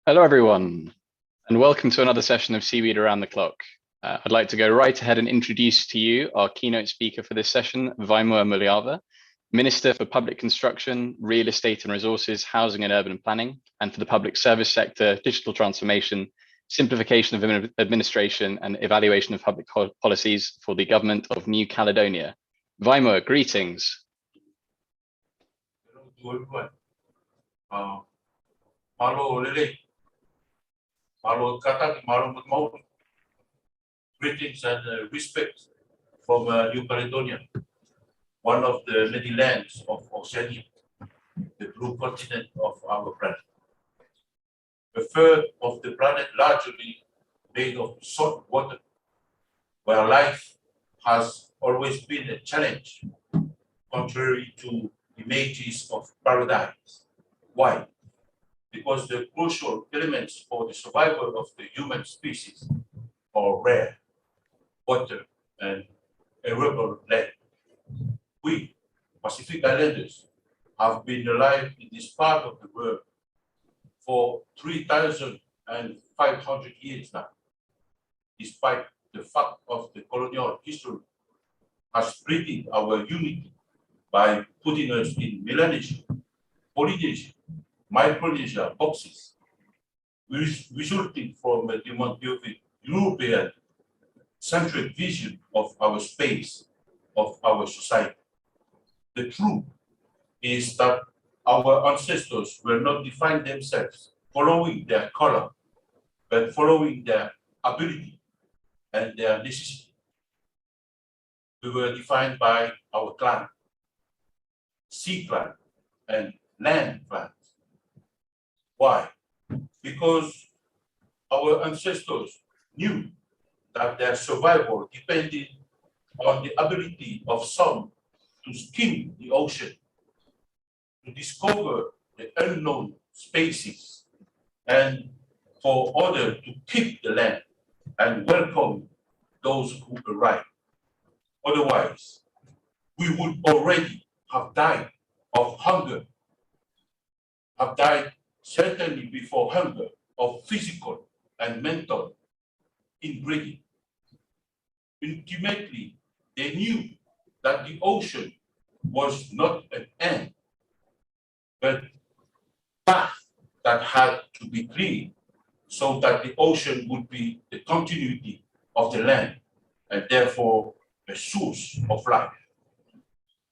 Hello, everyone, and welcome to another session of Seaweed Around the Clock. I'd like to go right ahead and introduce to you our keynote speaker for this session, Vaimu'a Muliava, Minister for Public Construction, Real Estate and Resources, Housing and Urban Planning, and for the public service sector, digital transformation, simplification of administration, and evaluation of public policies for the government of New Caledonia. Vaimu'a, greetings. Hello to everyone. Malo lele, malo kataki, malo mauri. Greetings and respect from New Caledonia, one of the many lands of Oceania, the blue continent of our planet. A third of the planet largely made of salt water, where life has always been a challenge, contrary to images of paradise. Why? Because the crucial elements for the survival of the human species are rare, water, and arable land. We, Pacific Islanders, have been alive in this part of the world for 3,500 years now, despite the fact of the colonial history has split our unity by putting us in Melanesia, Polynesia, Micronesia boxes, resulting from the European centric vision of our space, of our society. The truth is that our ancestors will not define themselves following their color, but following their ability and their necessity. We were defined by our clan, sea clan, and land clans. Why? Because our ancestors knew that their survival depended on the ability of some to skim the ocean, to discover the unknown spaces, and for others to keep the land and welcome those who arrive. Otherwise, we would already have died of hunger, have died certainly before hunger of physical and mental inbreeding. Ultimately, they knew that the ocean was not an end, but a path that had to be cleared so that the ocean would be the continuity of the land and therefore a source of life.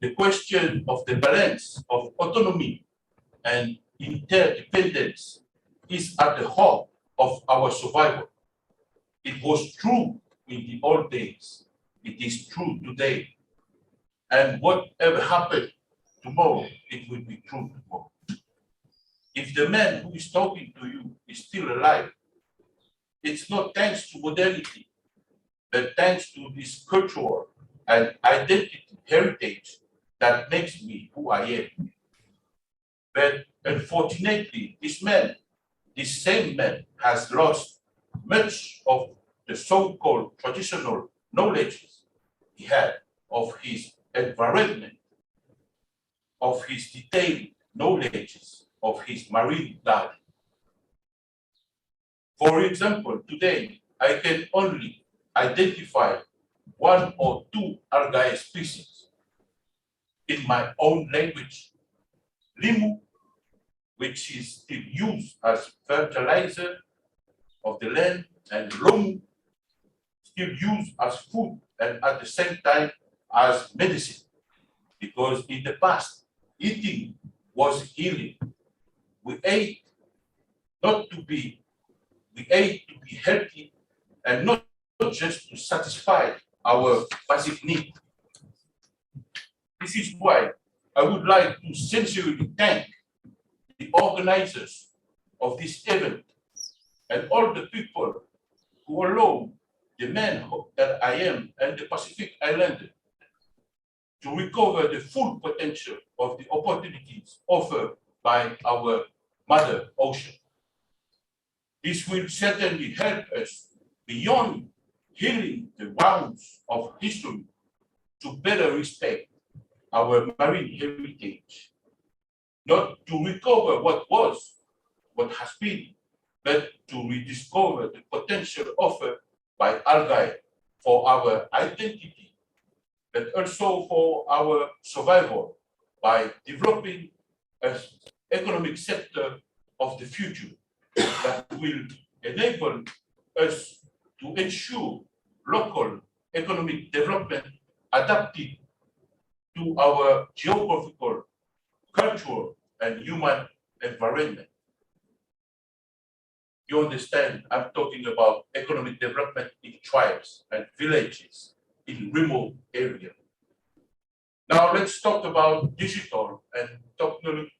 The question of the balance of autonomy and interdependence is at the heart of our survival. It was true in the old days. It is true today. And whatever happened tomorrow, it will be true tomorrow. If the man who is talking to you is still alive, it's not thanks to modernity, but thanks to this cultural and identity heritage that makes me who I am. But unfortunately, this same man has lost much of the so-called traditional knowledge he had of his environment, of his detailed knowledge of his marine garden. For example, today, I can only identify one or two algae species in my own language. Limu, which is still used as fertilizer of the land, and lomu, still used as food and at the same time as medicine. Because in the past, eating was healing. We ate to be healthy and not just to satisfy our basic need. This is why I would like to sincerely thank the organizers of this event and all the people who allow the man that I am and the Pacific Islander to recover the full potential of the opportunities offered by our Mother Ocean. This will certainly help us beyond healing the wounds of history to better respect our marine heritage, not to recover what was, what has been, but to rediscover the potential offered by algae for our identity, but also for our survival by developing an economic sector of the future that will enable us to ensure local economic development adapted to our geographical, cultural, and human environment. You understand, I'm talking about economic development in tribes and villages in remote areas. Now let's talk about digital and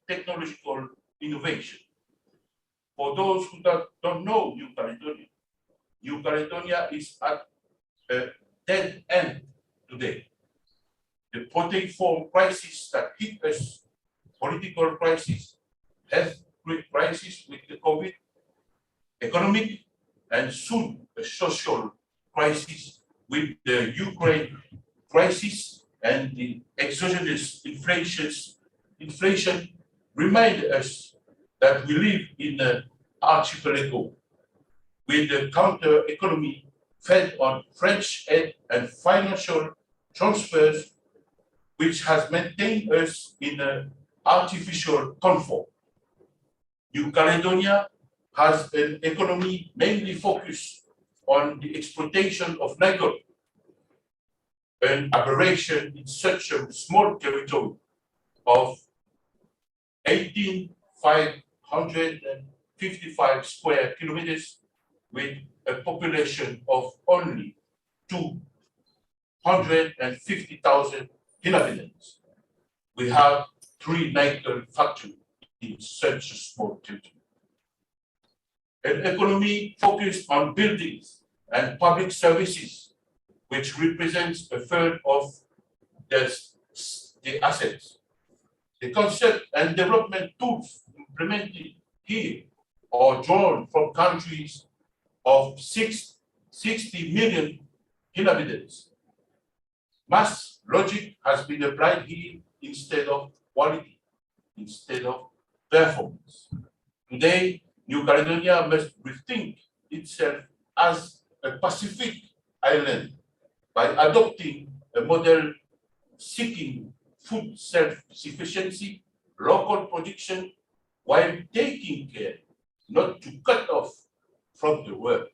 technological innovation. For those who don't know New Caledonia is at a dead end today. The protein-form crisis that hit us, political crisis, health crisis with the COVID, economic, and soon a social crisis with the Ukraine crisis and the exogenous inflation remind us that we live in an archipelago with a counter economy fed on French aid and financial transfers, which has maintained us in an artificial comfort. New Caledonia has an economy mainly focused on the exploitation of nickel, an aberration in such a small territory of 18,555 square kilometers with a population of only 250,000 inhabitants. We have 3 nickel factories in such a small territory. An economy focused on buildings and public services, which represents a third of the assets. The concept and development tools implemented here are drawn from countries of 60 million inhabitants. Mass logic has been applied here instead of quality, instead of performance. Today, New Caledonia must rethink itself as a Pacific island by adopting a model seeking food self-sufficiency, local production, while taking care not to cut off from the world.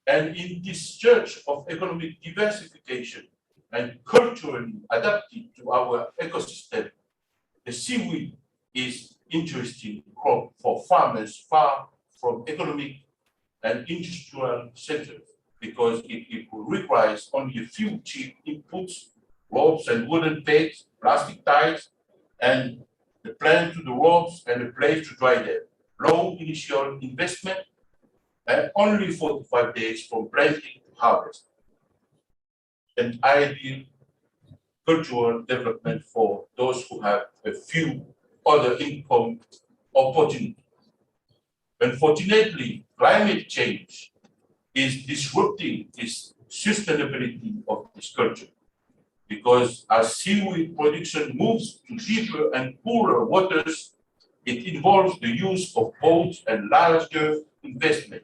And in this search of economic diversification and culturally adapted to our ecosystem, the seaweed is interesting crop for farmers far from economic and industrial centers because it requires only a few cheap inputs, ropes and wooden pegs, plastic ties, and the plant to the ropes and a place to dry them. Low initial investment and only 45 days from planting to harvest. An ideal cultural development for those who have a few other income opportunities. Unfortunately, climate change is disrupting this sustainability of this culture because as seaweed production moves to deeper and cooler waters, it involves the use of boats and larger investment.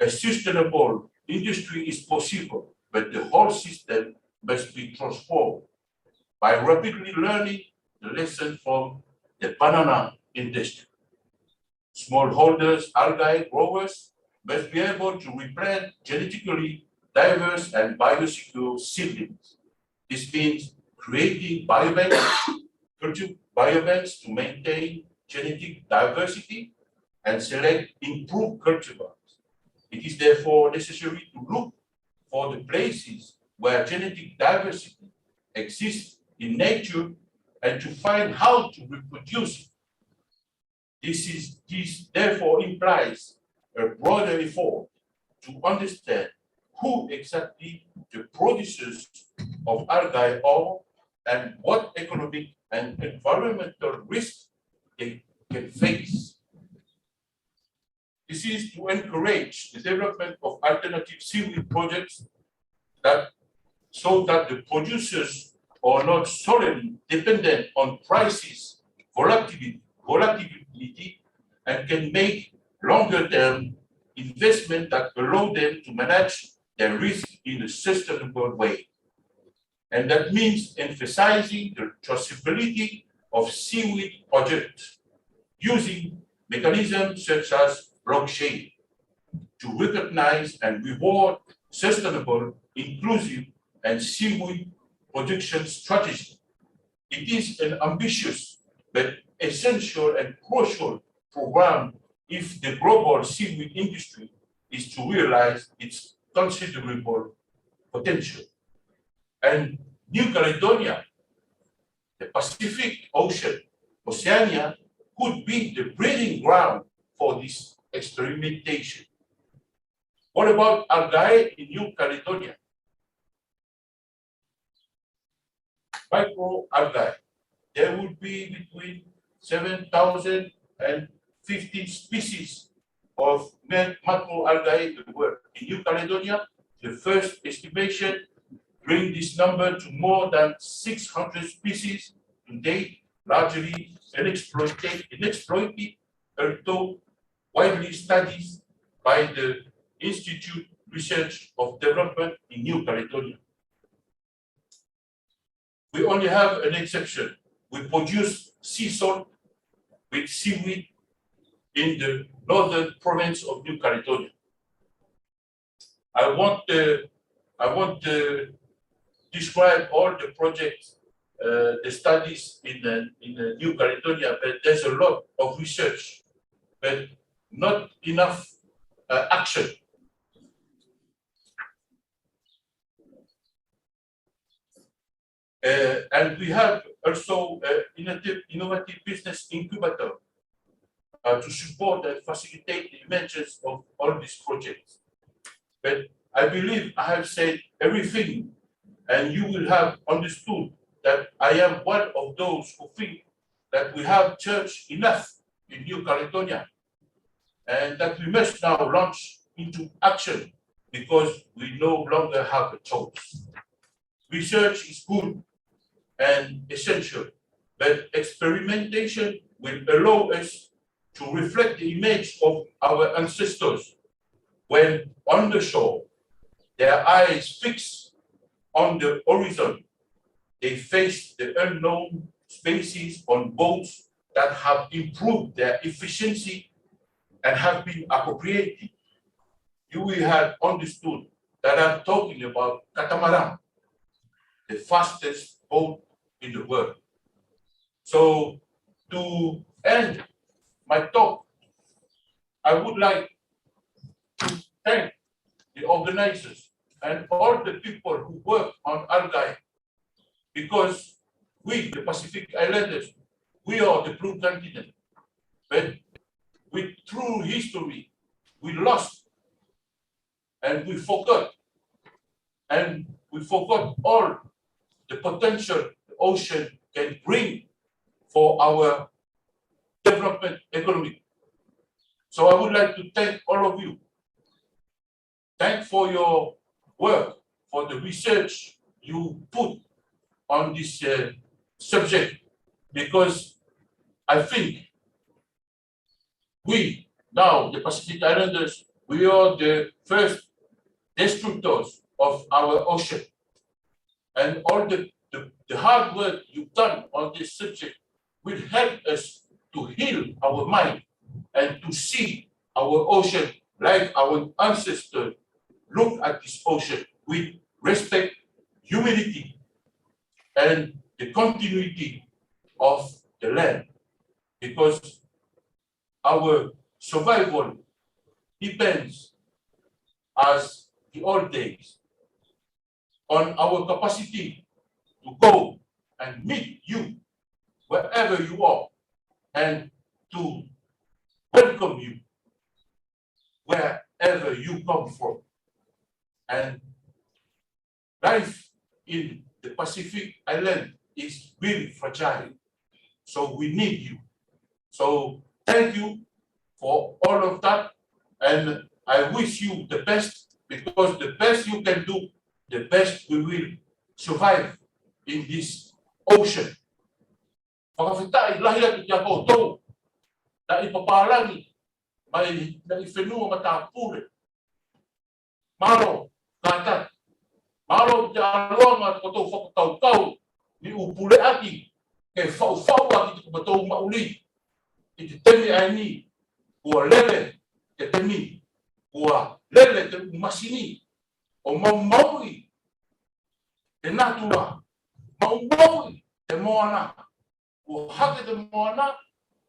A sustainable industry is possible, but the whole system must be transformed by rapidly learning the lesson from the banana industry. Smallholders, algae growers must be able to replant genetically diverse and biosecure seedlings. This means creating biobanks to maintain genetic diversity and select improved cultivars. It is therefore necessary to look for the places where genetic diversity exists in nature and to find how to reproduce it. This therefore implies a broader effort to understand who exactly the producers of algae are and what economic and environmental risks they can face. This is to encourage the development of alternative seaweed projects so that the producers are not solely dependent on prices, volatility, and can make longer-term investment that allow them to manage their risk in a sustainable way. And that means emphasizing the traceability of seaweed projects using mechanisms such as blockchain to recognize and reward sustainable, inclusive, and seaweed production strategy. It is an ambitious but essential and crucial program if the global seaweed industry is to realize its considerable potential. And New Caledonia, the Pacific Ocean, Oceania, could be the breeding ground for this experimentation. What about algae in New Caledonia? Microalgae. There would be between 7,000 and 15 species of macroalgae in the world. In New Caledonia, the first estimation bring this number to more than 600 species today, largely unexploited, although widely studied by the Institute Research of Development in New Caledonia. We only have an exception. We produce sea salt with seaweed in the northern province of New Caledonia. I want to describe all the projects, the studies in New Caledonia, but there's a lot of research, but not enough action. And we have also innovative business incubator to support and facilitate the emergence of all these projects. But I believe I have said everything, and you will have understood that I am one of those who think that we have church enough in New Caledonia, and that we must now launch into action because we no longer have a choice. Research is good and essential, but experimentation will allow us to reflect the image of our ancestors when on the shore, their eyes fixed on the horizon, they face the unknown species on boats that have improved their efficiency and have been appropriated. You will have understood that I'm talking about catamaran, the fastest boat in the world. So to end my talk, I would like to thank the organizers and all the people who work on algae, because we, the Pacific Islanders, we are the blue continent. But with true history, we lost and we forgot. And we forgot all the potential the ocean can bring for our development economy. So I would like to thank all of you. Thank for your work, for the research you put on this subject, because I think we, now the Pacific Islanders, we are the first destructors of our ocean. And all the hard work you've done on this subject will help us to heal our mind and to see our ocean like our ancestors look at this ocean with respect, humility, and the continuity of the land. Because our survival depends, as the old days, on our capacity to go and meet you wherever you are and to welcome you wherever you come from. And life in the Pacific Island is really fragile. So we need you. So thank you for all of that. And I wish you the best, because the best you can do, the best we will survive in this ocean. Pagkafita, ilahilan iti ako ito, na ipapalangi mai na I whenua mata pure. Maro, kātat. Maro te aloanga ko tau whakatau ni upule aki ke whau aki te kumatou mauli. I te temi ai ni, kua lele te temi, kua lele te masini, o maui te natua, maui te moana, kua hake te moana,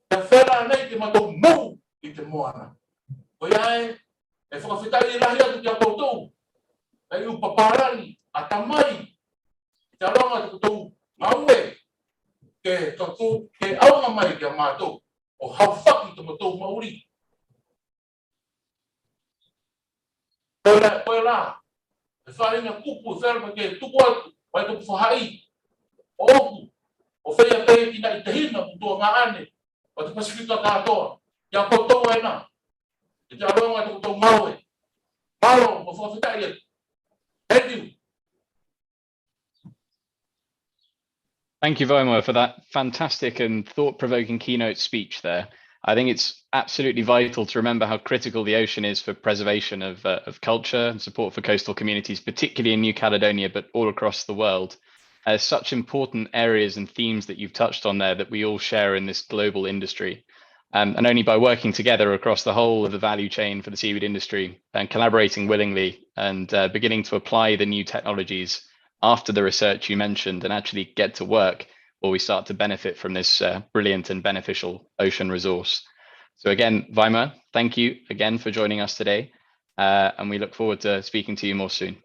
te whera nei te matou mou I te moana. Koe ae, e whakawhitai I lahi atu te apoutou, e upaparani, a tamai, te aronga te kutou ngaue, ke kakou, ke aonga mai ke mātou, o hauwhaki te matou mauri. Koe la, e whainga kupu, e whainga ke tuku atu, mai tuku whahai, o oku, o whaia pei ina I te hina kutua ngā ane, o te Pasifika kātoa, kia koutou e nā, e te aronga te kutou ngaue, maro, mo whawhitai atu. Thank you. Thank you, Vaimu'a, for that fantastic and thought-provoking keynote speech there. I think it's absolutely vital to remember how critical the ocean is for preservation of culture and support for coastal communities, particularly in New Caledonia, but all across the world. Such important areas and themes that you've touched on there that we all share in this global industry. And only by working together across the whole of the value chain for the seaweed industry and collaborating willingly and beginning to apply the new technologies after the research you mentioned and actually get to work, will we start to benefit from this brilliant and beneficial ocean resource. So again, Vaimu'a, thank you again for joining us today. And we look forward to speaking to you more soon.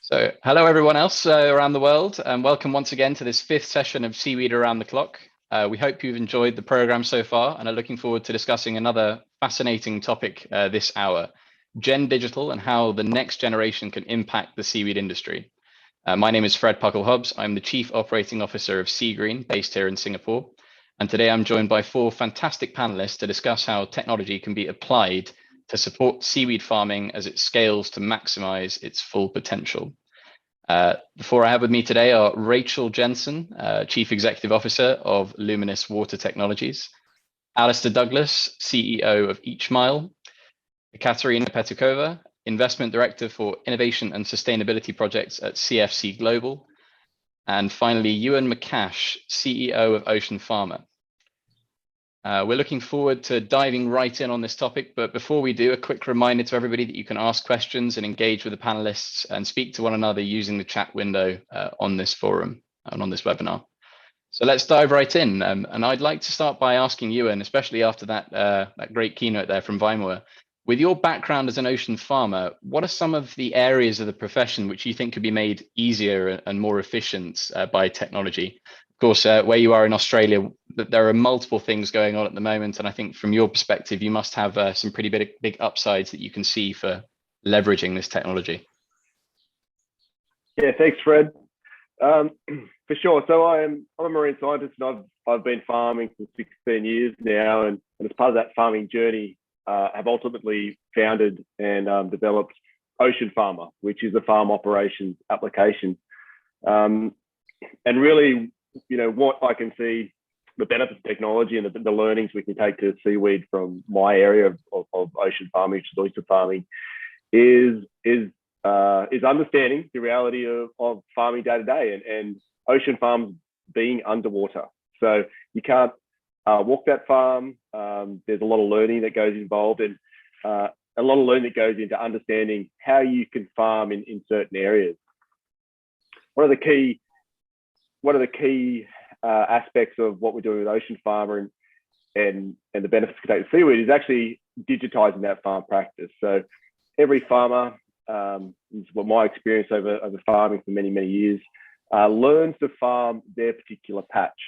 So hello, everyone else around the world, and welcome once again to this 5th session of Seaweed Around the Clock. We hope you've enjoyed the program so far and are looking forward to discussing another fascinating topic this hour, Gen Digital and how the next generation can impact the seaweed industry. My name is Fred Puckle Hobbs. I'm the Chief Operating Officer of Seagreen, based here in Singapore. And today I'm joined by 4 fantastic panelists to discuss how technology can be applied to support seaweed farming as it scales to maximize its full potential. The 4 I have with me today are Rachelle Jensen, Chief Executive Officer of Luminis Water Technologies, Alistair Douglas, CEO of Eachmile, Ekaterina Petukhova, Investment Director for Innovation and Sustainability Projects at CFC Global, and finally, Ewan McAsh, CEO of Oceanfarmr. We're looking forward to diving right in on this topic, but before we do, a quick reminder to everybody that you can ask questions and engage with the panelists and speak to one another using the chat window on this forum and on this webinar. So let's dive right in. And I'd like to start by asking Ewan, especially after that great keynote there from Vaimu'a, with your background as an ocean farmer, what are some of the areas of the profession which you think could be made easier and more efficient by technology? Of course, where you are in Australia, there are multiple things going on at the moment. And I think from your perspective, you must have some pretty big upsides that you can see for leveraging this technology. Yeah, thanks, Fred. For sure. So I'm a marine scientist and I've been farming for 16 years now. And as part of that farming journey, have ultimately founded and developed Oceanfarmr, which is a farm operations application. And really, you know, what I can see the benefits of technology and the learnings we can take to seaweed from my area of ocean farming, which is oyster farming, is understanding the reality of farming day to day and ocean farms being underwater. So you can't walk that farm. There's a lot of learning that goes involved and a lot of learning that goes into understanding how you can farm in certain areas. One of the key aspects of what we're doing with Oceanfarmr and the benefits we take to seaweed is actually digitizing that farm practice. So every farmer, this is what my experience over farming for many years, learns to farm their particular patch.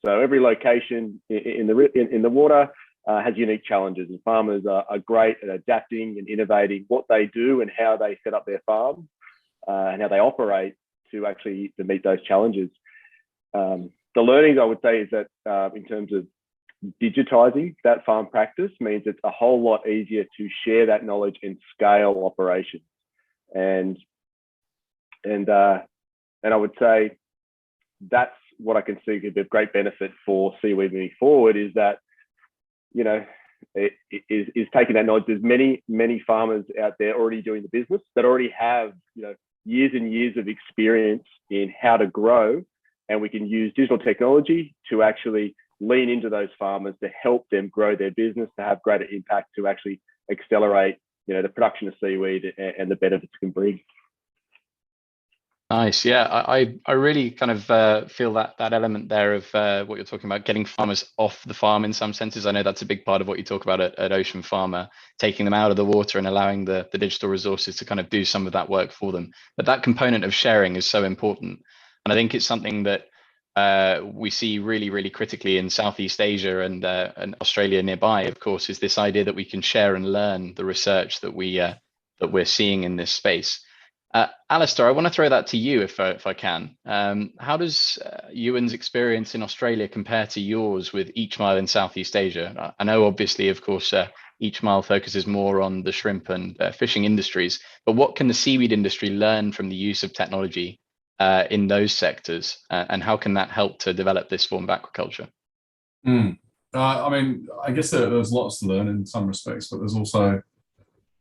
So every location in the water has unique challenges, and farmers are great at adapting and innovating what they do and how they set up their farm and how they operate to meet those challenges. The learnings I would say is that in terms of digitizing that farm practice means it's a whole lot easier to share that knowledge and scale operations. And I would say that's what I can see could be a great benefit for Seaweed moving forward is that, it is taking that knowledge. There's many farmers out there already doing the business that already have, years and years of experience in how to grow, and we can use digital technology to actually lean into those farmers to help them grow their business, to have greater impact, to actually accelerate, the production of seaweed and the benefits it can bring. Nice. Yeah, I really kind of feel that element there of what you're talking about, getting farmers off the farm in some senses. I know that's a big part of what you talk about at Oceanfarmr, taking them out of the water and allowing the digital resources to kind of do some of that work for them. But that component of sharing is so important. And I think it's something that we see really, really critically in Southeast Asia and Australia nearby, of course, is this idea that we can share and learn the research that we're seeing in this space. Alistair, I want to throw that to you if I can. How does Ewan's experience in Australia compare to yours with Eachmile in Southeast Asia? I know, obviously, of course, Eachmile focuses more on the shrimp and fishing industries, but what can the seaweed industry learn from the use of technology in those sectors, and how can that help to develop this form of aquaculture? I mean, I guess there's lots to learn in some respects, but there's also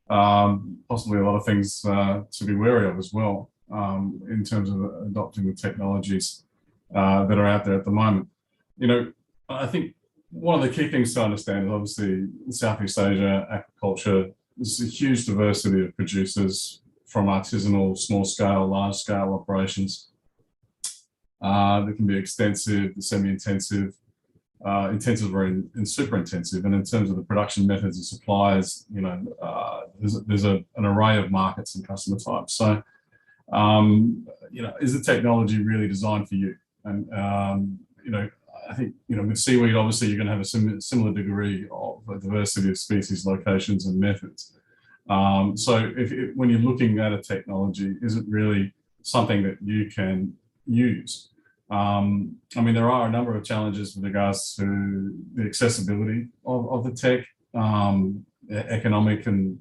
possibly a lot of things to be wary of as well in terms of adopting the technologies that are out there at the moment. I think one of the key things to understand is obviously in Southeast Asia, aquaculture, there's a huge diversity of producers from artisanal, small scale, large scale operations. That can be extensive, semi-intensive, intensive or in super intensive. And in terms of the production methods and suppliers, there's an array of markets and customer types. So, is the technology really designed for you? And, I think, with seaweed, obviously you're going to have a similar degree of a diversity of species, locations and methods. So when you're looking at a technology, is it really something that you can use? I mean, there are a number of challenges with regards to the accessibility of the tech, economic and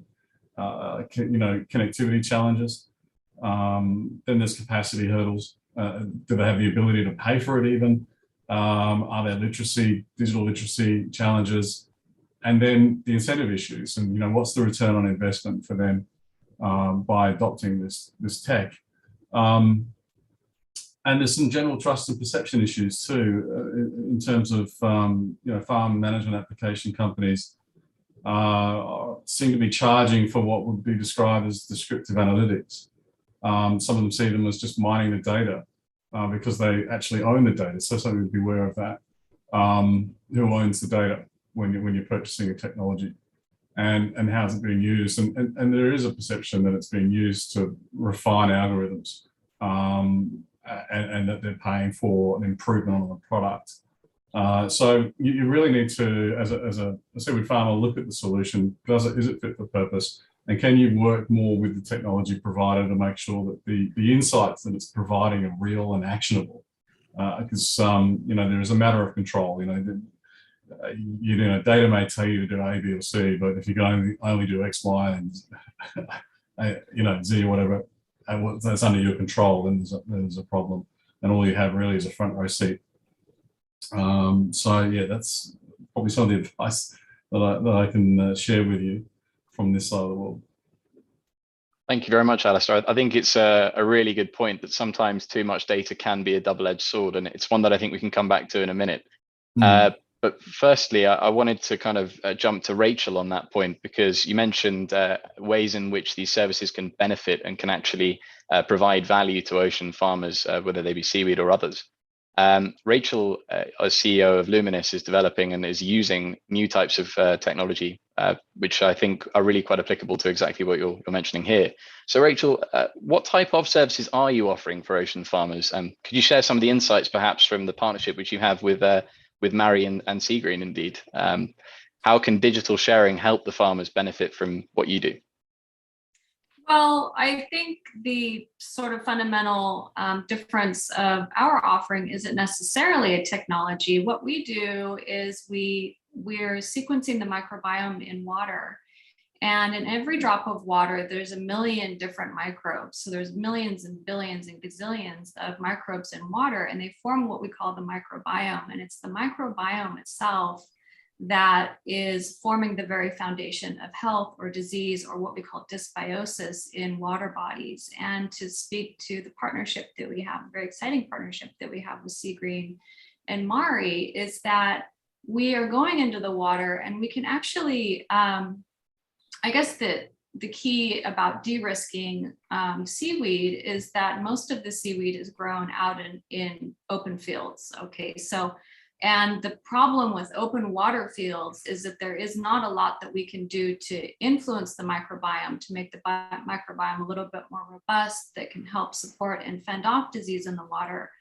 connectivity challenges. Then there's capacity hurdles. Do they have the ability to pay for it even? Are there digital literacy challenges? And then the incentive issues, and what's the return on investment for them by adopting this tech? And there's some general trust and perception issues too, in terms of farm management application companies seem to be charging for what would be described as descriptive analytics. Some of them see them as just mining the data because they actually own the data. So something to be aware of that. Who owns the data when you're purchasing a technology, and how's it being used? And there is a perception that it's being used to refine algorithms. And that they're paying for an improvement on the product. So you really need to, as a seaweed farmer, look at the solution. Is it fit for purpose? And can you work more with the technology provider to make sure that the insights that it's providing are real and actionable? Because there is a matter of control. Data may tell you to do A, B, or C, but if you can only do X, Y, and Z or whatever, that's under your control, then there's a problem, and all you have really is a front row seat. So yeah, that's probably some of the advice that I can share with you from this side of the world. Thank you very much, Alistair. I think it's a really good point that sometimes too much data can be a double-edged sword, and it's one that I think we can come back to in a minute. But firstly, I wanted to kind of jump to Rachelle on that point, because you mentioned ways in which these services can benefit and can actually provide value to ocean farmers, whether they be seaweed or others. Rachelle, as CEO of Luminis, is developing and is using new types of technology, which I think are really quite applicable to exactly what you're mentioning here. So Rachelle, what type of services are you offering for ocean farmers? Could you share some of the insights perhaps from the partnership which you have with Mary and Seagreen indeed? How can digital sharing help the farmers benefit from what you do? Well, I think the sort of fundamental difference of our offering isn't necessarily a technology. What we do is we're sequencing the microbiome in water. And in every drop of water, there's a million different microbes. So there's millions and billions and gazillions of microbes in water, and they form what we call the microbiome. And it's the microbiome itself that is forming the very foundation of health or disease, or what we call dysbiosis in water bodies. And to speak to the partnership that we have, a very exciting partnership that we have with Sea Green and Mari, is that we are going into the water and we can actually, I guess the key about de-risking seaweed is that most of the seaweed is grown out in open fields. Okay, so, and the problem with open water fields is that there is not a lot that we can do to influence the microbiome, to make the microbiome a little bit more robust, that can help support and fend off disease in the water.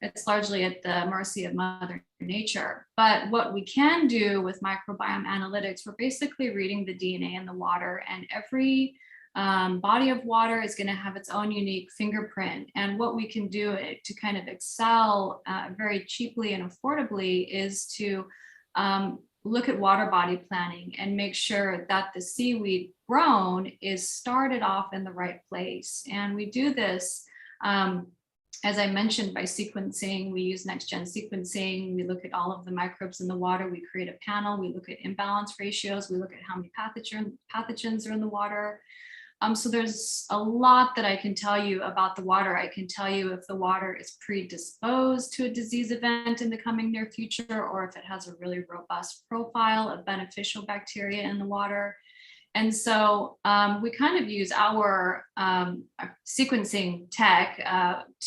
It's largely at the mercy of Mother Nature. But what we can do with microbiome analytics, we're basically reading the DNA in the water, and every body of water is going to have its own unique fingerprint. And what we can do to kind of excel very cheaply and affordably is to look at water body planning and make sure that the seaweed grown is started off in the right place. And we do this, as I mentioned, by sequencing. We use next-gen sequencing. We look at all of the microbes in the water. We create a panel. We look at imbalance ratios. We look at how many pathogens are in the water. So there's a lot that I can tell you about the water. I can tell you if the water is predisposed to a disease event in the coming near future, or if it has a really robust profile of beneficial bacteria in the water. And so we kind of use our sequencing tech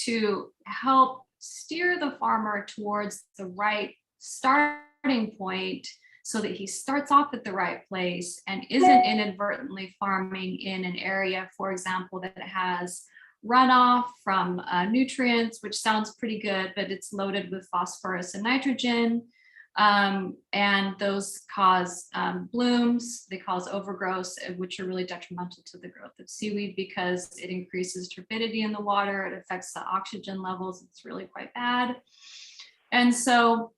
to help steer the farmer towards the right starting point, so that he starts off at the right place and isn't inadvertently farming in an area, for example, that has runoff from nutrients, which sounds pretty good, but it's loaded with phosphorus and nitrogen. And those cause blooms, they cause overgrowth, which are really detrimental to the growth of seaweed because it increases turbidity in the water, it affects the oxygen levels, it's really quite bad. And so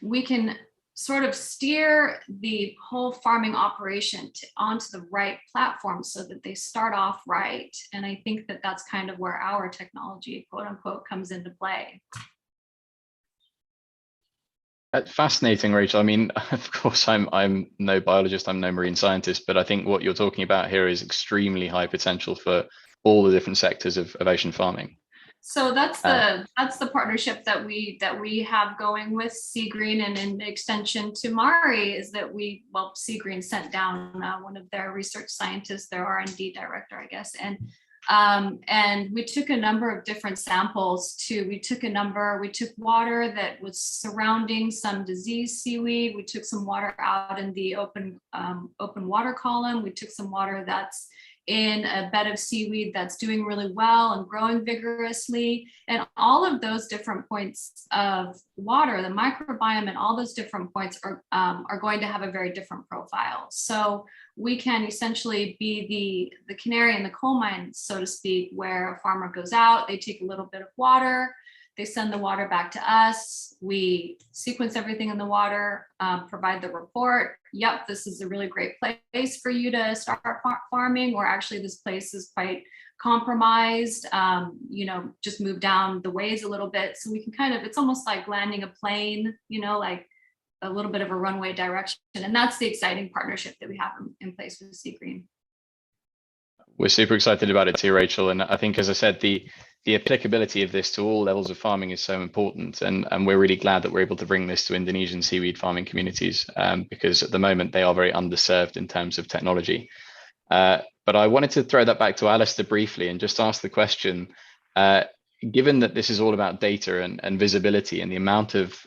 we can sort of steer the whole farming operation onto the right platform so that they start off right. And I think that that's kind of where our technology, quote unquote, comes into play. That's fascinating, Rachel. I mean, of course, I'm no biologist, I'm no marine scientist, but I think what you're talking about here is extremely high potential for all the different sectors of ocean farming. So that's the partnership that we have going with Sea Green, and in extension to Mari is that Sea Green sent down one of their research scientists, their R&D director, I guess, and we took a number of different samples too. We took water that was surrounding some diseased seaweed. We took some water out in the open water column. We took some water that's in a bed of seaweed that's doing really well and growing vigorously. And all of those different points of water, the microbiome and all those different points are going to have a very different profile. So we can essentially be the canary in the coal mine, so to speak, where a farmer goes out, they take a little bit of water, they send the water back to us, we sequence everything in the water, provide the report. Yep, this is a really great place for you to start farming, or actually this place is quite compromised, just move down the ways a little bit. So we can it's almost like landing a plane, like a little bit of a runway direction. And that's the exciting partnership that we have in place with Sea Green. We're super excited about it too, Rachel. And I think, as I said, the applicability of this to all levels of farming is so important. And we're really glad that we're able to bring this to Indonesian seaweed farming communities, because at the moment they are very underserved in terms of technology. But I wanted to throw that back to Alistair briefly and just ask the question, given that this is all about data and visibility and the amount of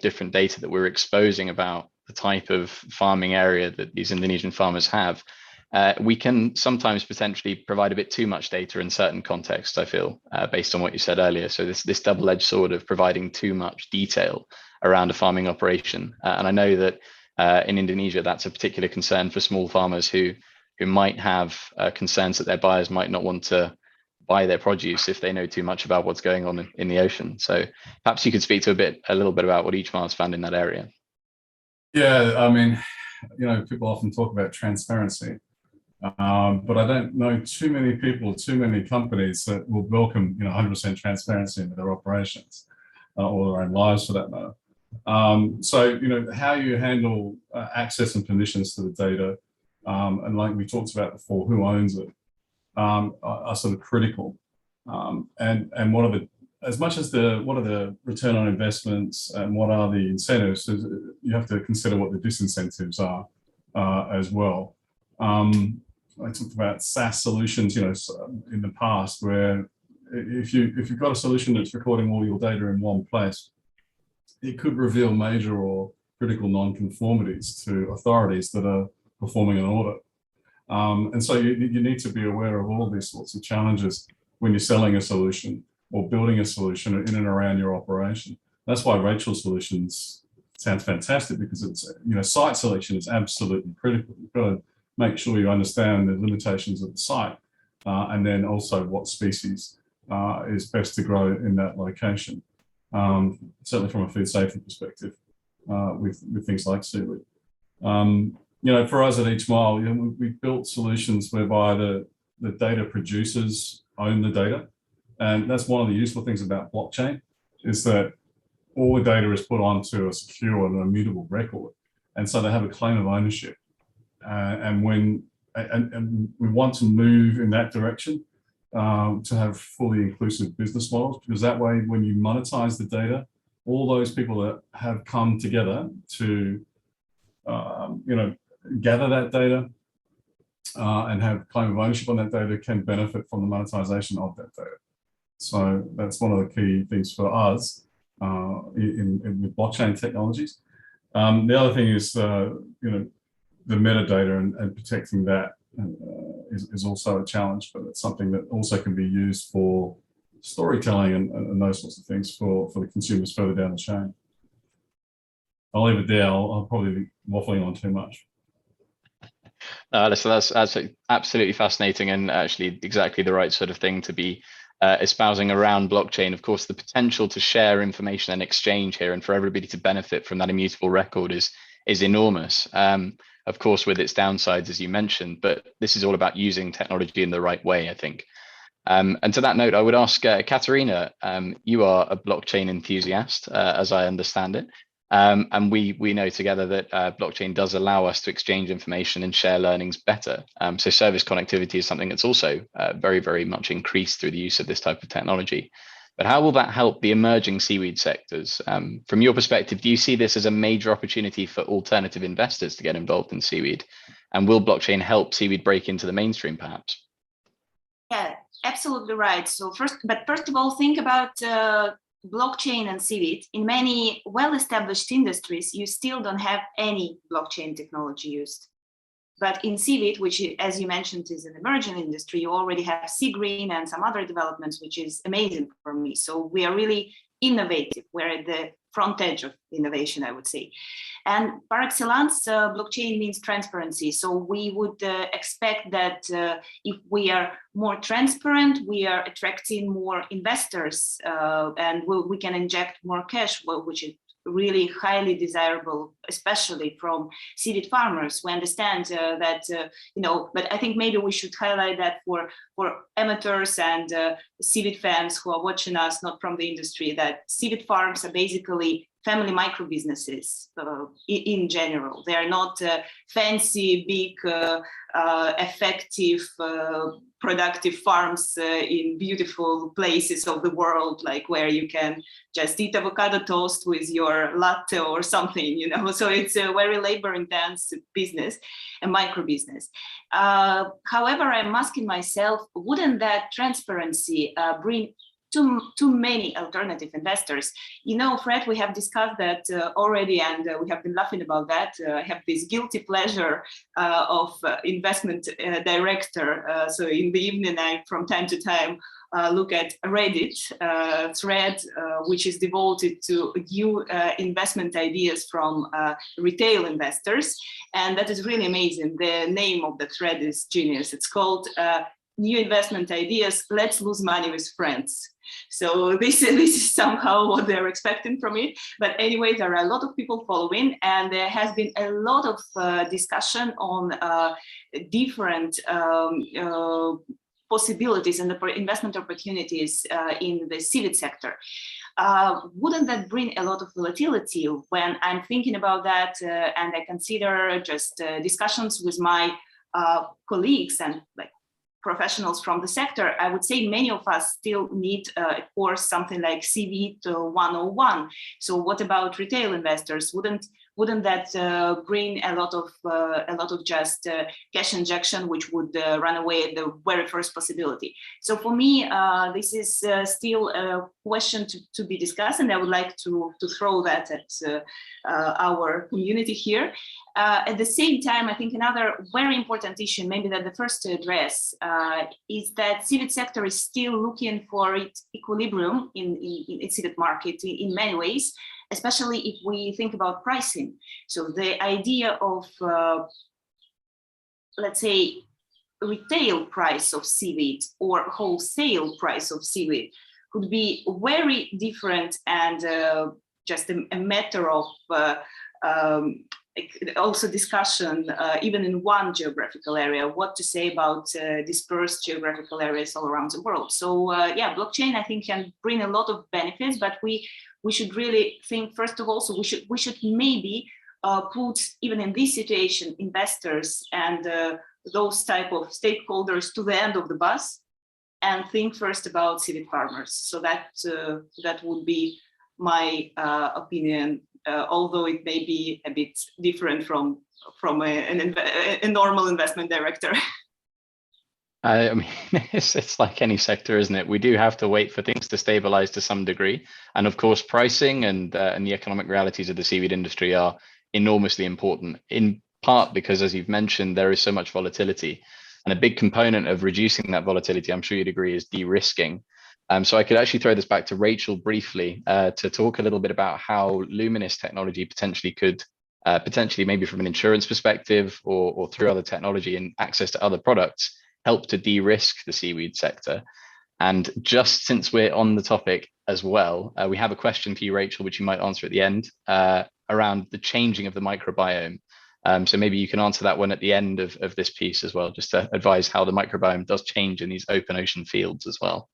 different data that we're exposing about the type of farming area that these Indonesian farmers have, we can sometimes potentially provide a bit too much data in certain contexts, I feel, based on what you said earlier. So this double-edged sword of providing too much detail around a farming operation. And I know that in Indonesia, that's a particular concern for small farmers who might have concerns that their buyers might not want to buy their produce if they know too much about what's going on in the ocean. So perhaps you could speak to a little bit about what Eachmile has found in that area. Yeah, I mean, people often talk about transparency. But I don't know too many people, too many companies that will welcome 100% transparency into their operations or their own lives for that matter. So how you handle access and permissions to the data, and like we talked about before, who owns it, are sort of critical. And what are the, as much as what are the return on investments and what are the incentives, you have to consider what the disincentives are as well. I talked about SaaS solutions, in the past, where if you've got a solution that's recording all your data in one place, it could reveal major or critical non-conformities to authorities that are performing an audit. And so you need to be aware of all these sorts of challenges when you're selling a solution or building a solution in and around your operation. That's why Rachel's solutions sounds fantastic, because it's, site selection is absolutely critical. You've got to make sure you understand the limitations of the site, and then also what species is best to grow in that location. Certainly from a food safety perspective, with things like seaweed. For us at Eachmile, we built solutions whereby the data producers own the data. And that's one of the useful things about blockchain, is that all the data is put onto a secure and immutable record. And so they have a claim of ownership. And we want to move in that direction to have fully inclusive business models, because that way, when you monetize the data, all those people that have come together to, gather that data and have claim of ownership on that data can benefit from the monetization of that data. So that's one of the key things for us with blockchain technologies. The other thing is, the metadata and protecting that is also a challenge, but it's something that also can be used for storytelling and those sorts of things for the consumers further down the chain. I'll leave it there. I'll probably be waffling on too much. So that's absolutely fascinating, and actually exactly the right sort of thing to be espousing around blockchain. Of course, the potential to share information and exchange here, and for everybody to benefit from that immutable record is enormous. Of course, with its downsides, as you mentioned, but this is all about using technology in the right way, I think. And to that note, I would ask Ekaterina, you are a blockchain enthusiast, as I understand it. And we know together that blockchain does allow us to exchange information and share learnings better. So service connectivity is something that's also very, very much increased through the use of this type of technology. But how will that help the emerging seaweed sectors? From your perspective, do you see this as a major opportunity for alternative investors to get involved in seaweed? And will blockchain help seaweed break into the mainstream, perhaps? Yeah, absolutely right. So first of all, think about blockchain and seaweed. In many well-established industries, you still don't have any blockchain technology used. But in seaweed, which, as you mentioned, is an emerging industry, you already have sea green and some other developments, which is amazing for me. So we are really innovative. We're at the front edge of innovation, I would say. And par excellence, blockchain means transparency. So we would expect that if we are more transparent, we are attracting more investors, and we can inject more cash, which is really highly desirable, especially from seeded farmers. We understand that, but I think maybe we should highlight that for amateurs and seeded fans who are watching us, not from the industry, that seeded farms are basically family micro businesses in general. They are not fancy, big, effective, productive farms in beautiful places of the world, like where you can just eat avocado toast with your latte or something, So it's a very labor-intense business, a micro business. However, I'm asking myself, wouldn't that transparency bring too many alternative investors? Fred, we have discussed that already, and we have been laughing about that. I have this guilty pleasure of investment director. So in the evening, I, from time to time, look at Reddit thread, which is devoted to new investment ideas from retail investors. And that is really amazing. The name of the thread is genius. It's called New Investment Ideas, Let's Lose Money with Friends. So this is somehow what they're expecting from it. But anyway, there are a lot of people following, and there has been a lot of discussion on different possibilities and the investment opportunities in the seaweed sector. Wouldn't that bring a lot of volatility? When I'm thinking about that and I consider just discussions with my colleagues and like professionals from the sector, I would say many of us still need a course, something like Seaweed 101. So what about retail investors? Wouldn't that bring a lot of just cash injection, which would run away at the very first possibility? So for me, this is still a question to be discussed, and I would like to throw that at our community here. At the same time, I think another very important issue, maybe that the first to address, is that seaweed sector is still looking for its equilibrium in its seaweed market in many ways, especially if we think about pricing. So the idea of, let's say, retail price of seaweed or wholesale price of seaweed could be very different, and just a matter of also discussion, even in one geographical area, what to say about dispersed geographical areas all around the world. So yeah, blockchain, I think, can bring a lot of benefits, but we should really think, first of all, so we should maybe put, even in this situation, investors and those type of stakeholders to the end of the bus and think first about seaweed farmers. So that would be my opinion, although it may be a bit different from a normal investment director. I mean, it's like any sector, isn't it? We do have to wait for things to stabilize to some degree. And of course, pricing and the economic realities of the seaweed industry are enormously important, in part because, as you've mentioned, there is so much volatility. And a big component of reducing that volatility, I'm sure you'd agree, is de-risking. So I could actually throw this back to Rachelle briefly to talk a little bit about how Luminis technology potentially could, maybe from an insurance perspective or through other technology and access to other products, help to de-risk the seaweed sector. And just since we're on the topic as well, we have a question for you, Rachelle, which you might answer at the end, around the changing of the microbiome. So maybe you can answer that one at the end of this piece as well, just to advise how the microbiome does change in these open ocean fields as well.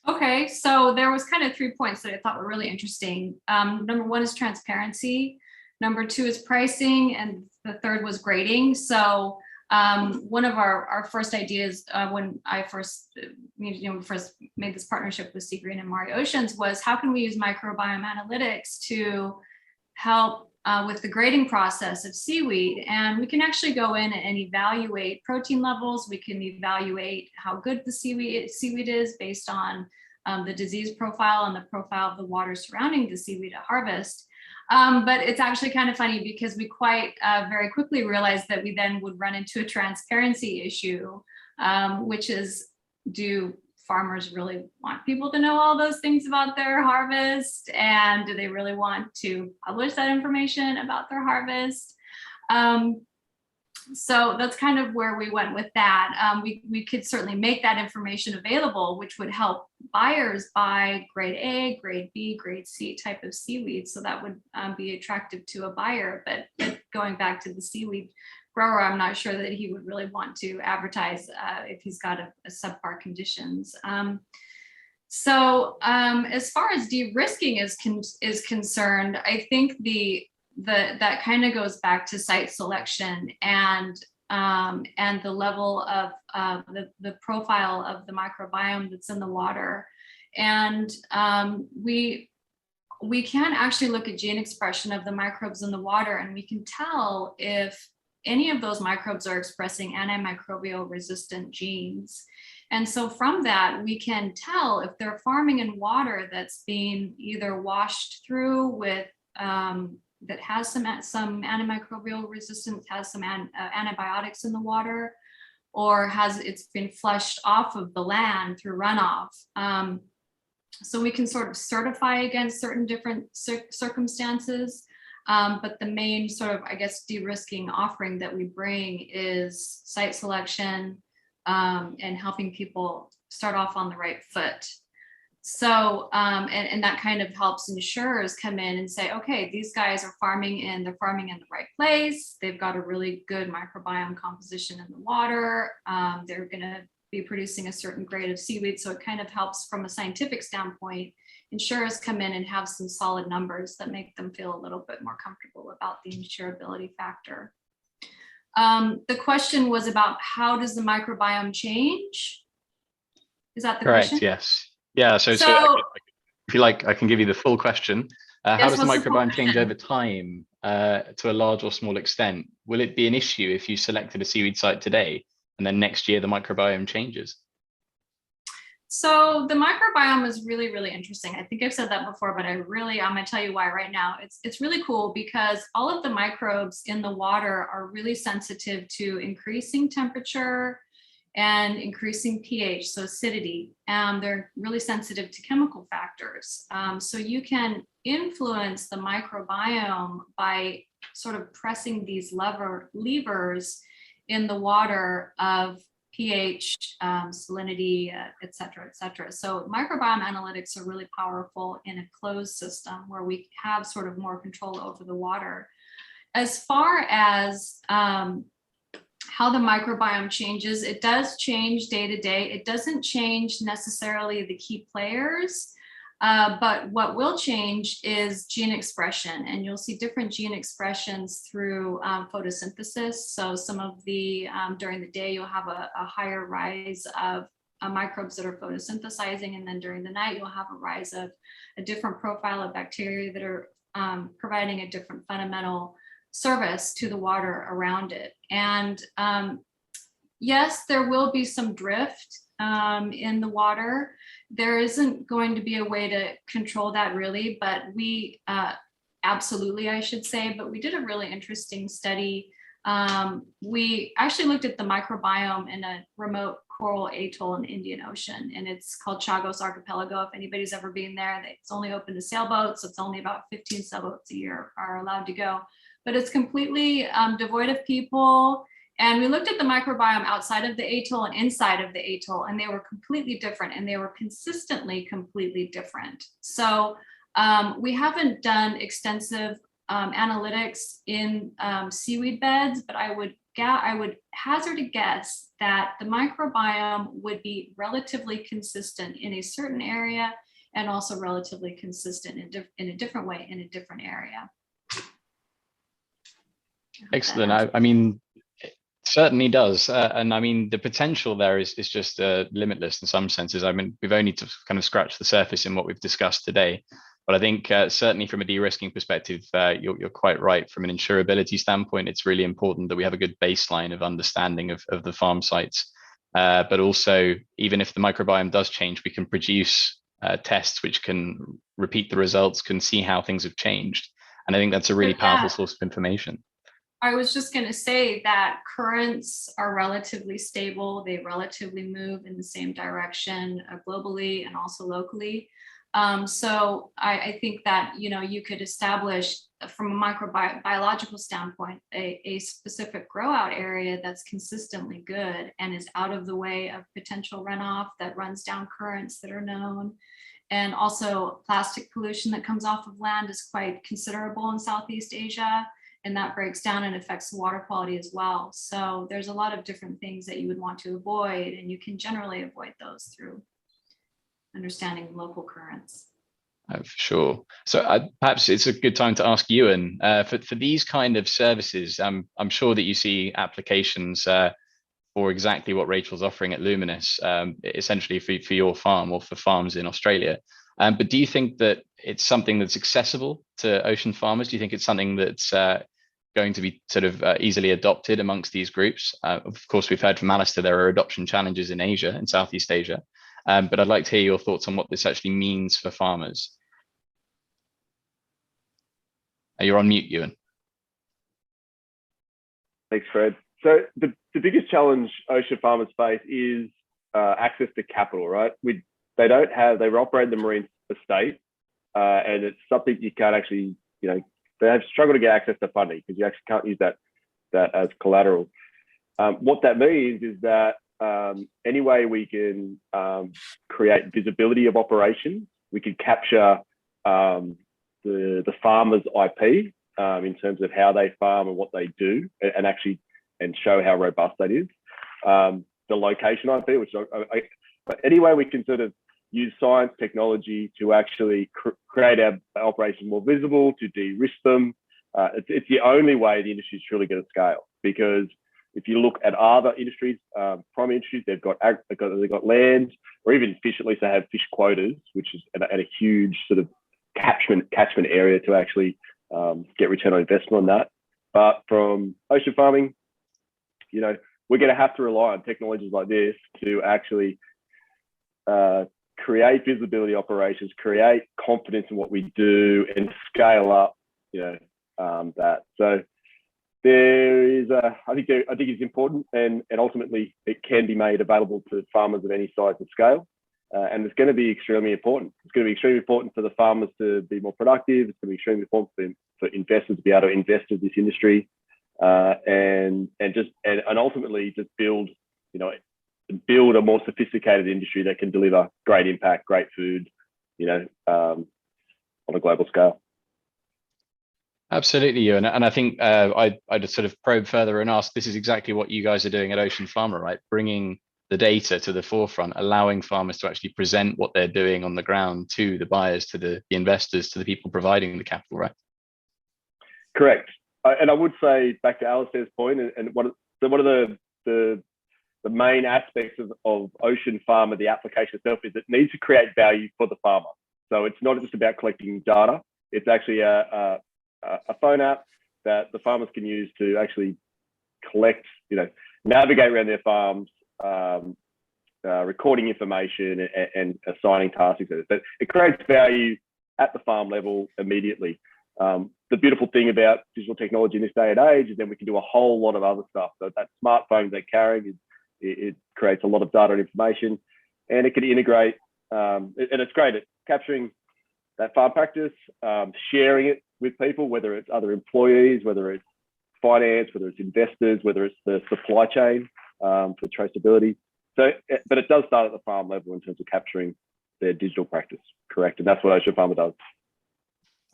Okay, so there was kind of 3 points that I thought were really interesting. Number one is transparency. Number two is pricing, and the third was grading. So one of our first ideas when I first made this partnership with Sea Green and Mari Oceans was, how can we use microbiome analytics to help with the grading process of seaweed? And we can actually go in and evaluate protein levels. We can evaluate how good the seaweed is based on the disease profile and the profile of the water surrounding the seaweed at harvest. But it's actually kind of funny because we quite very quickly realized that we then would run into a transparency issue, which is, do farmers really want people to know all those things about their harvest? And do they really want to publish that information about their harvest? So that's kind of where we went with that. We could certainly make that information available, which would help buyers buy grade A, grade B, grade C type of seaweed. So that would be attractive to a buyer. But going back to the seaweed grower, I'm not sure that he would really want to advertise if he's got a subpar conditions. So as far as de-risking is concerned, I think that kind of goes back to site selection and the level of the profile of the microbiome that's in the water. And we can actually look at gene expression of the microbes in the water, and we can tell if any of those microbes are expressing antimicrobial resistant genes. And so from that, we can tell if they're farming in water that's being either washed through with that has some antimicrobial resistance, has some antibiotics in the water, or it's been flushed off of the land through runoff. So we can sort of certify against certain different circumstances. But the main sort of, I guess, de-risking offering that we bring is site selection and helping people start off on the right foot. So, and that kind of helps insurers come in and say, okay, these guys are farming and they're farming in the right place. They've got a really good microbiome composition in the water. They're going to be producing a certain grade of seaweed. So it kind of helps from a scientific standpoint. Insurers come in and have some solid numbers that make them feel a little bit more comfortable about the insurability factor. The question was about how does the microbiome change? Is that the Correct, question? yes. Yeah, so if you like, I can give you the full question. How does the microbiome change over time to a large or small extent? Will it be an issue if you selected a seaweed site today and then next year the microbiome changes? So the microbiome is really, really interesting. I think I've said that before, but I'm going to tell you why right now. It's really cool because all of the microbes in the water are really sensitive to increasing temperature and increasing pH, so acidity. They're really sensitive to chemical factors. So you can influence the microbiome by sort of pressing these levers in the water of pH, salinity, et cetera, et cetera. So microbiome analytics are really powerful in a closed system where we have sort of more control over the water. As far as how the microbiome changes, it does change day to day. It doesn't change necessarily the key players, but what will change is gene expression, and you'll see different gene expressions through photosynthesis. So some of the, during the day, you'll have a higher rise of microbes that are photosynthesizing, and then during the night, you'll have a rise of a different profile of bacteria that are providing a different fundamental service to the water around it. And yes, there will be some drift in the water. There isn't going to be a way to control that really, but we absolutely, I should say, but we did a really interesting study. We actually looked at the microbiome in a remote coral atoll in the Indian Ocean, and it's called Chagos Archipelago. If anybody's ever been there, it's only open to sailboats, so it's only about 15 sailboats a year are allowed to go. But it's completely devoid of people. And we looked at the microbiome outside of the atoll and inside of the atoll, and they were completely different, and they were consistently completely different. So we haven't done extensive analytics in seaweed beds, but I would hazard a guess that the microbiome would be relatively consistent in a certain area and also relatively consistent in a different way in a different area. Excellent. I mean, it certainly does. And I mean, the potential there is just limitless in some senses. I mean, we've only to kind of scratch the surface in what we've discussed today. But I think certainly from a de-risking perspective, you're quite right. From an insurability standpoint, it's really important that we have a good baseline of understanding of the farm sites. But also, even if the microbiome does change, we can produce tests which can repeat the results, can see how things have changed. And I think that's a really powerful source of information. I was just going to say that currents are relatively stable. They relatively move in the same direction globally and also locally. So I think that, you know, you could establish from a microbiological standpoint, a specific grow out area that's consistently good and is out of the way of potential runoff that runs down currents that are known. And also plastic pollution that comes off of land is quite considerable in Southeast Asia. And that breaks down and affects water quality as well. So there's a lot of different things that you would want to avoid, and you can generally avoid those through understanding local currents. For sure. So perhaps it's a good time to ask Ewan, for these kind of services, I'm sure that you see applications for exactly what Rachel's offering at Luminis, essentially for your farm or for farms in Australia. But do you think that it's something that's accessible to ocean farmers? Do you think it's something that's going to be sort of easily adopted amongst these groups? Of course, we've heard from Alistair, there are adoption challenges in Asia, in Southeast Asia. But I'd like to hear your thoughts on what this actually means for farmers. You're on mute, Ewan. Thanks, Fred. So the biggest challenge ocean farmers face is access to capital, right? They operate in the marine estate, and it's something you can't actually, you know, they have struggled to get access to funding because you actually can't use that as collateral. What that means is that any way we can create visibility of operations, we can capture the farmer's IP in terms of how they farm and what they do, and show how robust that is. The location IP, which but any way we can sort of use science, technology to actually create our operations more visible, to de-risk them. It's the only way the industry is truly going to scale, because if you look at other industries, primary industries, they've got land, or even fish, at least they have fish quotas, which is at a huge sort of catchment area to actually get return on investment on that. But from ocean farming, you know, we're going to have to rely on technologies like this to actually create visibility operations, create confidence in what we do, and scale up, you know, that. So there is, I think it's important, and ultimately it can be made available to farmers of any size and scale. And it's going to be extremely important. It's going to be extremely important for the farmers to be more productive. It's going to be extremely important for investors to be able to invest in this industry, and ultimately just build a more sophisticated industry that can deliver great impact, great food, you know, on a global scale. Absolutely, Ewan. And I think I'd just sort of probe further and ask, this is exactly what you guys are doing at Oceanfarmr, right? Bringing the data to the forefront, allowing farmers to actually present what they're doing on the ground to the buyers, to the investors, to the people providing the capital, right? Correct. And I would say, back to Alistair's point, and one of the main aspects of Oceanfarmr, the application itself, is it needs to create value for the farmer. So it's not just about collecting data. It's actually a phone app that the farmers can use to actually collect, you know, navigate around their farms, recording information and assigning tasks. But it creates value at the farm level immediately. The beautiful thing about digital technology in this day and age is then we can do a whole lot of other stuff. So that smartphone they're carrying, it creates a lot of data and information, and it can integrate, and it's great at capturing that farm practice, sharing it with people, whether it's other employees, whether it's finance, whether it's investors, whether it's the supply chain for traceability. So, but it does start at the farm level in terms of capturing their digital practice, correct? And that's what Oceanfarmr does.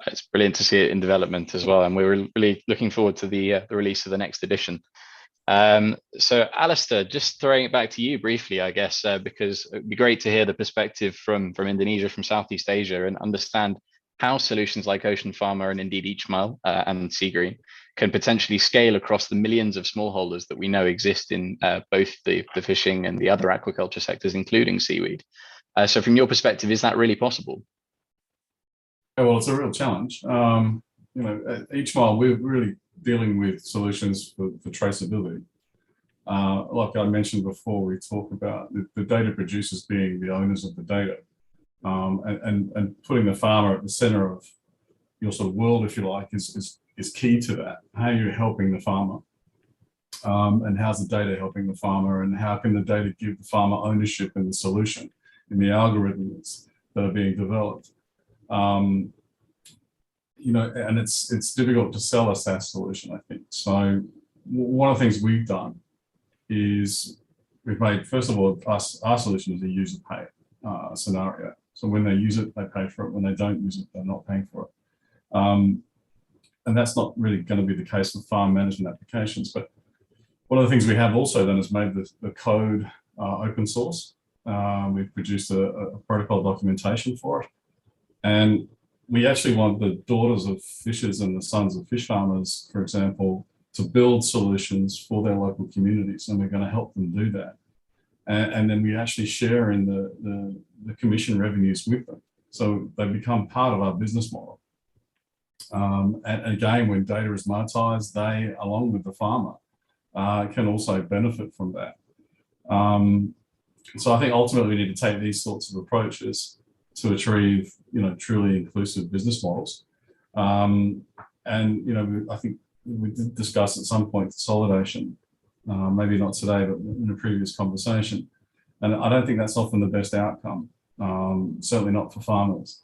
It's brilliant to see it in development as well, and we're really looking forward to the release of the next edition. So Alistair, just throwing it back to you briefly, I guess, because it'd be great to hear the perspective from Indonesia, from Southeast Asia, and understand how solutions like Oceanfarmr and indeed Eachmile and Seagreen can potentially scale across the millions of smallholders that we know exist in both the fishing and the other aquaculture sectors, including seaweed. So from your perspective, is that really possible? Yeah, well, it's a real challenge. You know, at Eachmile, we're really dealing with solutions for traceability. Like I mentioned before, we talk about the data producers being the owners of the data, and putting the farmer at the center of your sort of world, if you like, is key to that. How you're helping the farmer, and how's the data helping the farmer, and how can the data give the farmer ownership in the solution, in the algorithms that are being developed. You know, and it's difficult to sell a SaaS solution, I think. So one of the things we've done is we've made, first of all, our solution is a user pay scenario. So when they use it, they pay for it. When they don't use it, they're not paying for it. And that's not really going to be the case with farm management applications. But one of the things we have also done is made the code open source. We've produced a protocol documentation for it. And we actually want the daughters of fishers and the sons of fish farmers, for example, to build solutions for their local communities, and we're going to help them do that. And then we actually share in the commission revenues with them. So they become part of our business model. And again, when data is monetized, they, along with the farmer, can also benefit from that. So I think ultimately we need to take these sorts of approaches to achieve, you know, truly inclusive business models. And, you know, I think we did discuss at some point consolidation, maybe not today, but in a previous conversation. And I don't think that's often the best outcome, certainly not for farmers.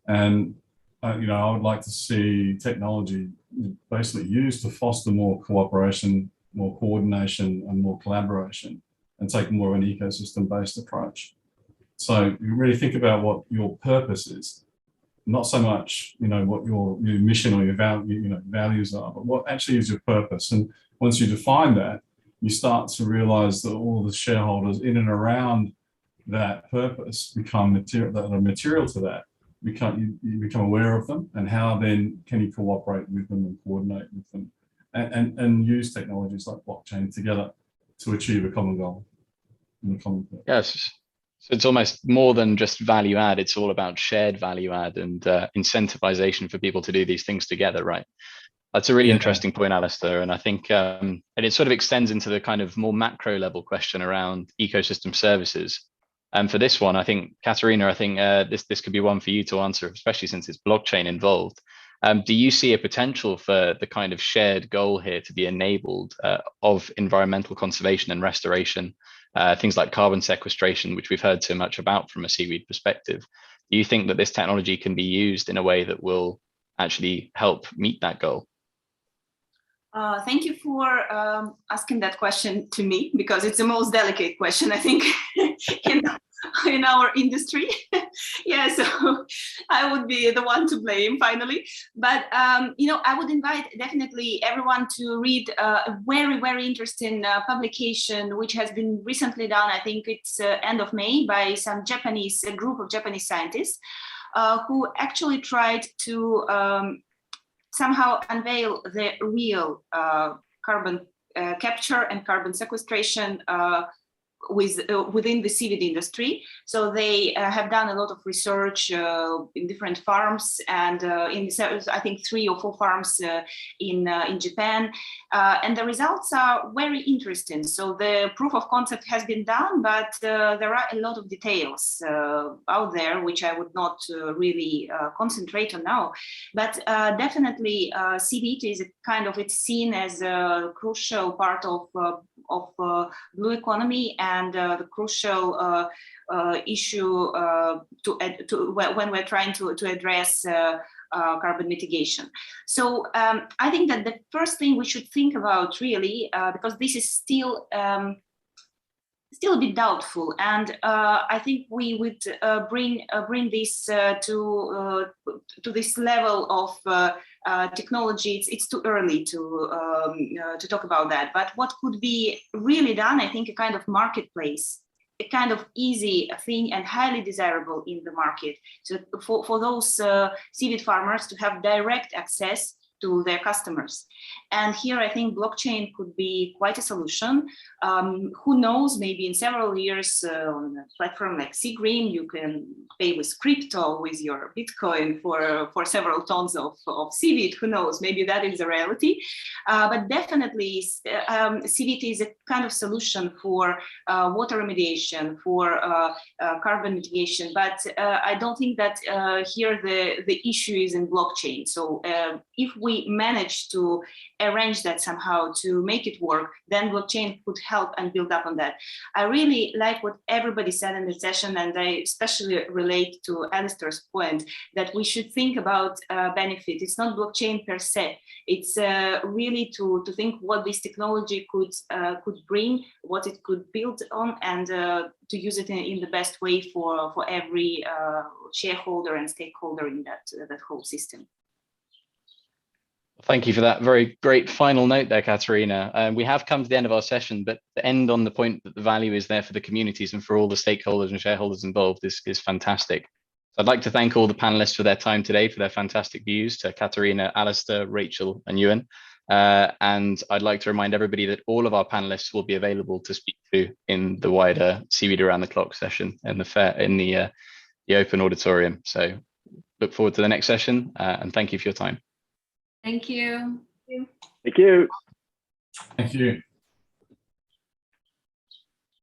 And, you know, I would like to see technology basically used to foster more cooperation, more coordination, and more collaboration and take more of an ecosystem-based approach. So you really think about what your purpose is, not so much, what your mission or your values are, but what actually is your purpose. And once you define that, you start to realize that all the shareholders in and around that purpose become material, that are material to that. You become aware of them, and how then can you cooperate with them and coordinate with them, and use technologies like blockchain together to achieve a common goal and a common purpose. Yes. So it's almost more than just value add. It's all about shared value add and incentivization for people to do these things together, right? That's a really interesting point, Alistair. And I think, and it sort of extends into the kind of more macro level question around ecosystem services. And for this one, I think, Ekaterina, this could be one for you to answer, especially since it's blockchain involved. Do you see a potential for the kind of shared goal here to be enabled of environmental conservation and restoration, things like carbon sequestration, which we've heard so much about from a seaweed perspective? Do you think that this technology can be used in a way that will actually help meet that goal? Thank you for asking that question to me, because it's the most delicate question, I think, in our industry. Yeah, so I would be the one to blame finally. But, I would invite definitely everyone to read a very, very interesting publication, which has been recently done. I think it's end of May, by some a group of Japanese scientists who actually tried to somehow unveil the real carbon capture and carbon sequestration within the seaweed industry. So they have done a lot of research in different farms, and I think 3 or 4 farms in Japan, and the results are very interesting. So the proof of concept has been done, but there are a lot of details out there which I would not really concentrate on now. But definitely seaweed is it's seen as a crucial part of blue economy, and the crucial issue when we're trying to address carbon mitigation. So I think that the first thing we should think about really, because this is still a bit doubtful, and I think we would bring this to this level of technology. It's too early to talk about that. But what could be really done, I think, a kind of marketplace, a kind of easy thing and highly desirable in the market. So for those seaweed farmers to have direct access to their customers. And here I think blockchain could be quite a solution. Who knows, maybe in several years on a platform like Seagreen, you can pay with crypto, with your Bitcoin for several tons of seaweed. Who knows, maybe that is a reality. But definitely seaweed is a kind of solution for water remediation, for carbon mitigation. But I don't think that here the issue is in blockchain. So if we manage to arrange that somehow to make it work, then blockchain could help and build up on that. I really like what everybody said in the session, and I especially relate to Alistair's point that we should think about benefit. It's not blockchain per se. It's really to think what this technology could bring, what it could build on, and to use it in the best way for every shareholder and stakeholder in that whole system. Thank you for that very great final note there, Ekaterina. We have come to the end of our session, but to end on the point that the value is there for the communities and for all the stakeholders and shareholders involved is fantastic. So I'd like to thank all the panelists for their time today, for their fantastic views, to Ekaterina, Alistair, Rachel, and Ewan. And I'd like to remind everybody that all of our panelists will be available to speak to in the wider Seaweed Around the Clock session in the open auditorium. So look forward to the next session, and thank you for your time. Thank you. Thank you. Thank you.